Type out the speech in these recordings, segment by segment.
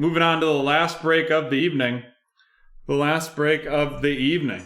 Moving on to the last break of the evening. The last break of the evening.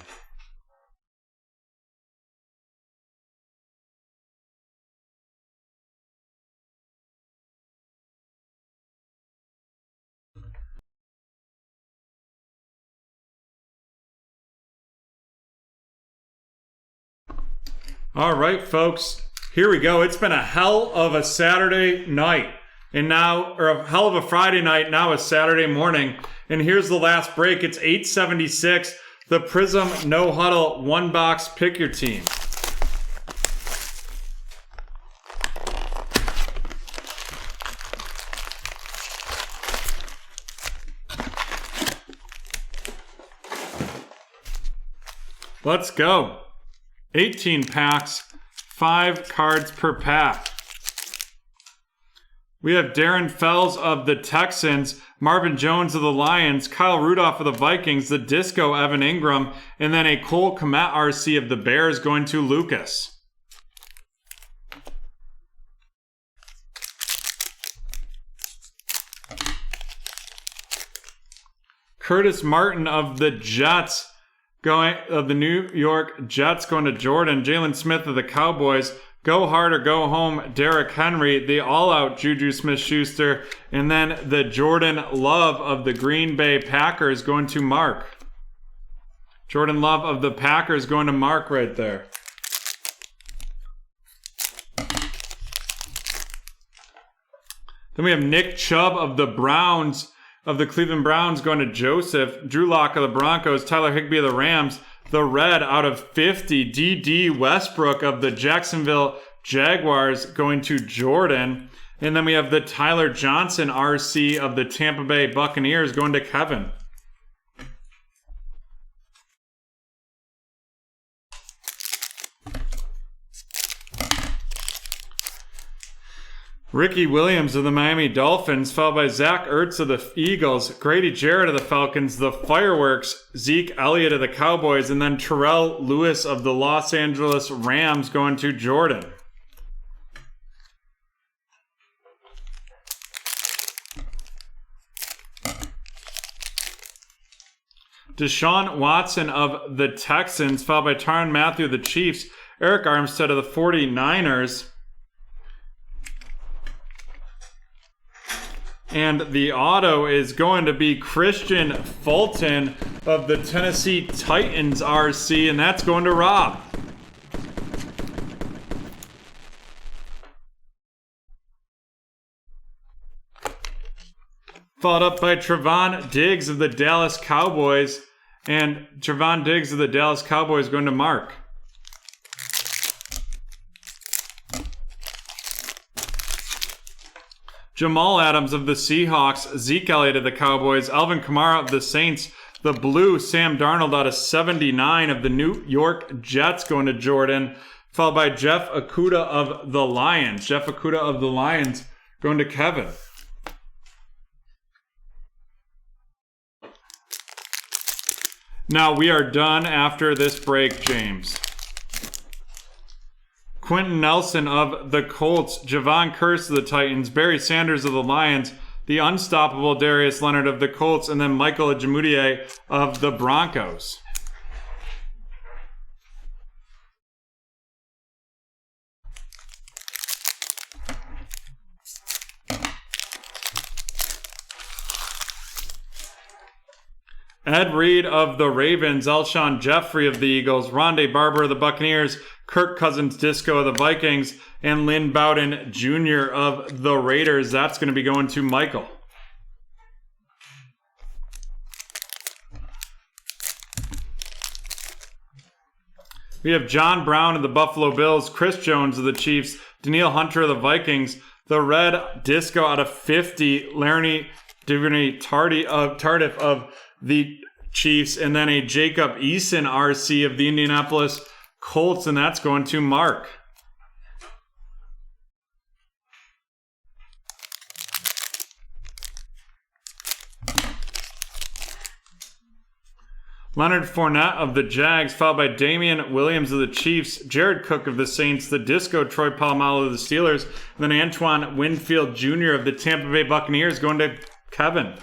All right, folks, here we go. It's been a hell of a Saturday night, and now, or a hell of a Friday night, now a Saturday morning. And here's the last break. It's 876, the Prizm No Huddle one box pick your team. Let's go. 18 packs, 5 cards per pack. We have Darren Fells of the Texans, Marvin Jones of the Lions, Kyle Rudolph of the Vikings, the Disco Evan Ingram, and then a Cole Kmet RC of the Bears going to Lucas. Curtis Martin of the Jets, the New York Jets going to Jordan. Jalen Smith of the Cowboys. Go hard or go home, Derrick Henry. The all-out Juju Smith-Schuster. And then the Jordan Love of the Green Bay Packers going to Mark. Jordan Love of the Packers going to Mark right there. Then we have Nick Chubb of the Browns, of the Cleveland Browns going to Joseph. Drew Lock of the Broncos. Tyler Higbee of the Rams. The red out of 50. D.D. Westbrook of the Jacksonville Jaguars going to Jordan. And then we have the Tyler Johnson RC of the Tampa Bay Buccaneers going to Kevin. Ricky Williams of the Miami Dolphins, followed by Zach Ertz of the Eagles, Grady Jarrett of the Falcons, the Fireworks, Zeke Elliott of the Cowboys, and then Terrell Lewis of the Los Angeles Rams going to Jordan. Deshaun Watson of the Texans, followed by Tyrann Mathieu of the Chiefs, Eric Armstead of the 49ers, and the auto is going to be Christian Fulton of the Tennessee Titans RC, and that's going to Rob. Followed up by Trevon Diggs of the Dallas Cowboys, and Trevon Diggs of the Dallas Cowboys going to Mark. Jamal Adams of the Seahawks, Zeke Elliott of the Cowboys, Alvin Kamara of the Saints, the blue Sam Darnold out of 79 of the New York Jets going to Jordan, followed by Jeff Okudah of the Lions. Jeff Okudah of the Lions going to Kevin. Now we are done after this break, James. Quentin Nelson of the Colts, Javon Curse of the Titans, Barry Sanders of the Lions, the unstoppable Darius Leonard of the Colts, and then Michael Ajamudier of the Broncos. Ed Reed of the Ravens, Alshon Jeffrey of the Eagles, Rondé Barber of the Buccaneers, Kirk Cousins Disco of the Vikings, and Lynn Bowden Jr. of the Raiders. That's going to be going to Michael. We have John Brown of the Buffalo Bills, Chris Jones of the Chiefs, Danielle Hunter of the Vikings, the red disco out of 50, Larry Duvernay Tardif of the Chiefs, and then a Jacob Eason RC of the Indianapolis Colts, and that's going to Mark. Leonard Fournette of the Jags, followed by Damian Williams of the Chiefs, Jared Cook of the Saints, the Disco Troy Polamalu of the Steelers, and then Antoine Winfield Jr. of the Tampa Bay Buccaneers going to Kevin.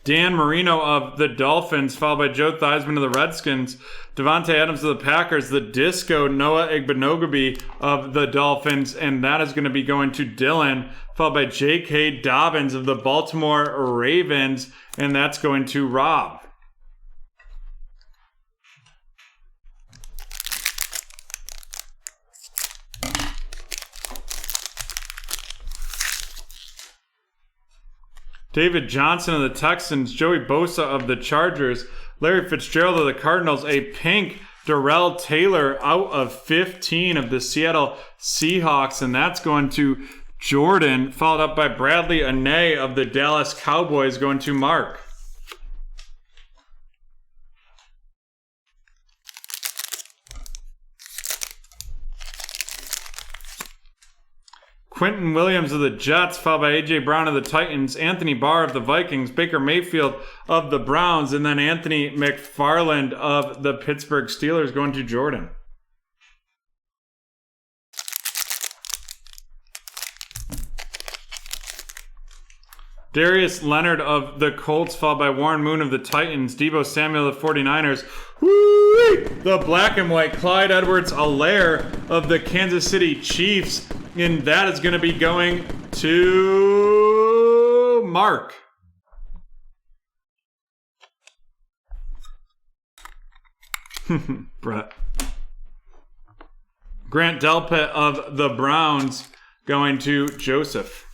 Dan Marino of the Dolphins, followed by Joe Theismann of the Redskins. Devontae Adams of the Packers. The Disco Noah Igbinoghene of the Dolphins. And that is going to be going to Dylan, followed by J.K. Dobbins of the Baltimore Ravens. And that's going to Rob. David Johnson of the Texans, Joey Bosa of the Chargers, Larry Fitzgerald of the Cardinals, a pink Darrell Taylor out of 15 of the Seattle Seahawks, and that's going to Jordan, followed up by Bradley Anae of the Dallas Cowboys, going to Mark. Quentin Williams of the Jets, followed by A.J. Brown of the Titans, Anthony Barr of the Vikings, Baker Mayfield of the Browns, and then Anthony McFarland of the Pittsburgh Steelers going to Jordan. Darius Leonard of the Colts, followed by Warren Moon of the Titans, Deebo Samuel of the 49ers, the black and white Clyde Edwards-Helaire of the Kansas City Chiefs, and that is going to be going to Mark. Brett. Grant Delpit of the Browns going to Joseph.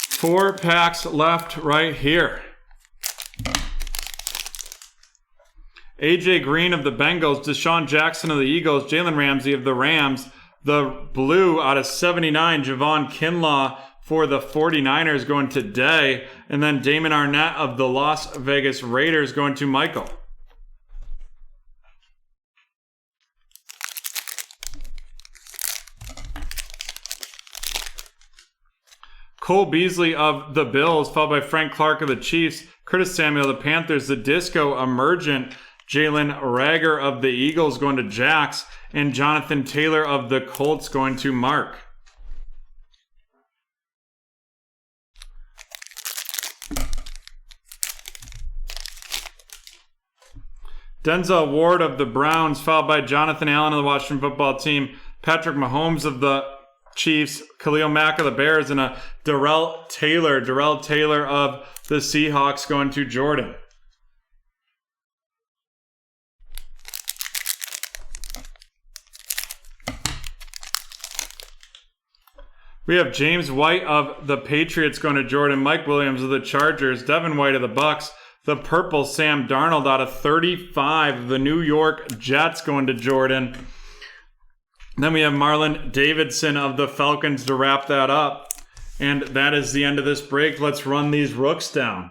4 packs left right here. AJ Green of the Bengals, Deshaun Jackson of the Eagles, Jalen Ramsey of the Rams, the blue out of 79, Javon Kinlaw for the 49ers going to Day, and then Damon Arnett of the Las Vegas Raiders going to Michael. Cole Beasley of the Bills, followed by Frank Clark of the Chiefs, Curtis Samuel of the Panthers, the Disco Emergent, Jalen Rager of the Eagles going to Jax, and Jonathan Taylor of the Colts going to Mark. Denzel Ward of the Browns, followed by Jonathan Allen of the Washington Football Team, Patrick Mahomes of the Chiefs, Khalil Mack of the Bears, and a Darrell Taylor of the Seahawks going to Jordan. We have James White of the Patriots going to Jordan, Mike Williams of the Chargers, Devin White of the Bucks, the purple Sam Darnold out of 35 of the New York Jets going to Jordan. Then we have Marlon Davidson of the Falcons to wrap that up. And that is the end of this break. Let's run these rooks down.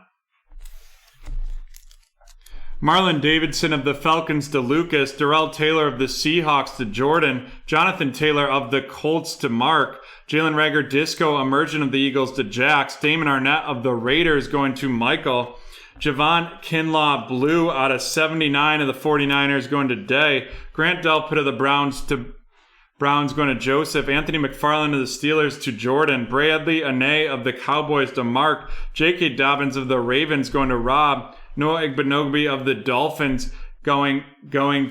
Marlon Davidson of the Falcons to Lucas, Darrell Taylor of the Seahawks to Jordan, Jonathan Taylor of the Colts to Mark, Jalen Rager Disco Emergent of the Eagles to Jax, Damon Arnett of the Raiders going to Michael, Javon Kinlaw blue out of 79 of the 49ers going to Day, Grant Delpit of the Browns going to Joseph, Anthony McFarland of the Steelers to Jordan, Bradley Anae of the Cowboys to Mark, J.K. Dobbins of the Ravens going to Rob, Noah Igbinoghene of the Dolphins going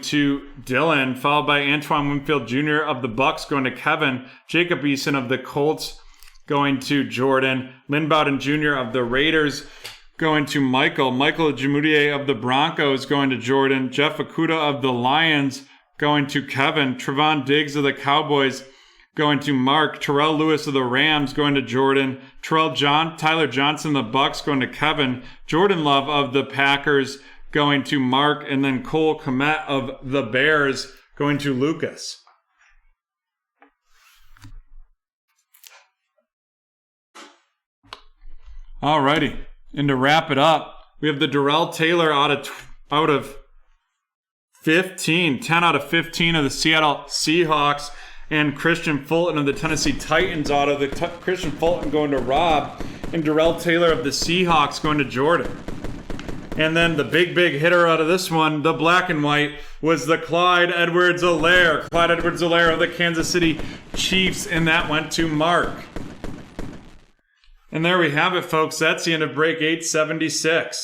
to Dylan, followed by Antoine Winfield Jr. of the Bucks going to Kevin, Jacob Eason of the Colts going to Jordan, Lynn Bowden Jr. of the Raiders going to Michael Jamudier of the Broncos going to Jordan, Jeff Okudah of the Lions going to Kevin, Trevon Diggs of the Cowboys going to Mark, Terrell Lewis of the Rams going to Jordan, Tyler Johnson of the Bucks going to Kevin, Jordan Love of the Packers going to Mark, and then Cole Kmet of the Bears going to Lucas. Alrighty, and to wrap it up, we have the Darrell Taylor out of 15, 10 out of 15 of the Seattle Seahawks, and Christian Fulton of the Tennessee Titans auto. Christian Fulton going to Rob, and Darrell Taylor of the Seahawks going to Jordan. And then the big hitter out of this one, the black and white, was the Clyde Edwards-Helaire. Clyde Edwards-Helaire of the Kansas City Chiefs, and that went to Mark. And there we have it, folks. That's the end of break 876.